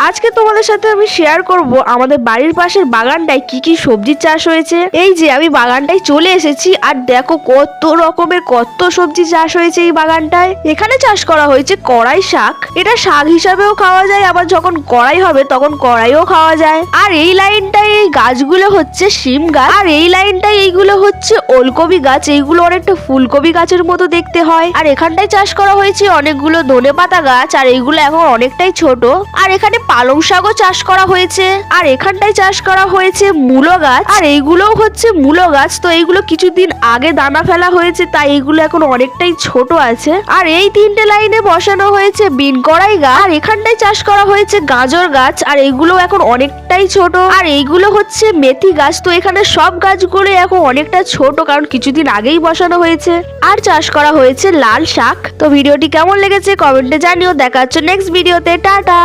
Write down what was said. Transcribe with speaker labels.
Speaker 1: আজকে তোমাদের সাথে আমি শেয়ার করব আমাদের বাড়ির পাশের বাগানটায় কি কি সবজির চাষ হয়েছে। এই যে আমি বাগানটায় চলে এসেছি, আর দেখো কত রকমের কত সবজি চাষ হয়েছে এই বাগানটায়। এখানে চাষ করা হয়েছে কড়াই শাক। এটা শাক হিসাবেও খাওয়া যায়, আবার যখন কড়াই হবে তখন কড়াইও খাওয়া যায়। আর এই লাইনটায় এই গাছগুলো হচ্ছে শিম গাছ, আর এই লাইনটায় এইগুলো হচ্ছে ওলকপি গাছ। এইগুলো অনেকটা ফুলকপি গাছের মতো দেখতে হয়। আর এখানটায় চাষ করা হয়েছে অনেকগুলো ধনেপাতা গাছ, আর এইগুলো এখন অনেকটাই ছোট। আর এখানে পালং শাকও চাষ করা হয়েছে। আর এখানটায় চাষ করা হয়েছে মূলো গাছ, আর এইগুলোও হচ্ছে মূলো গাছ। তো এইগুলো কিছুদিন আগে দানা ফেলা হয়েছে, তাই এইগুলো এখন অনেকটাই ছোট আছে। আর এই তিনটে লাইনে বসানো হয়েছে বিন কড়াই গাছ, আর এখানটায় চাষ করা হয়েছে গাজর গাছ, আর এইগুলো এখন অনেকটাই ছোট। আর এইগুলো হচ্ছে মেথি গাছ। তো এখানে সব গাছগুলো এখন অনেকটা ছোট, কারণ কিছুদিন আগেই বসানো হয়েছে। আর চাষ করা হয়েছে লাল শাক। তো ভিডিওটি কেমন লেগেছে কমেন্টে জানিও। দেখা হচ্ছে নেক্সট ভিডিওতে। টাটা।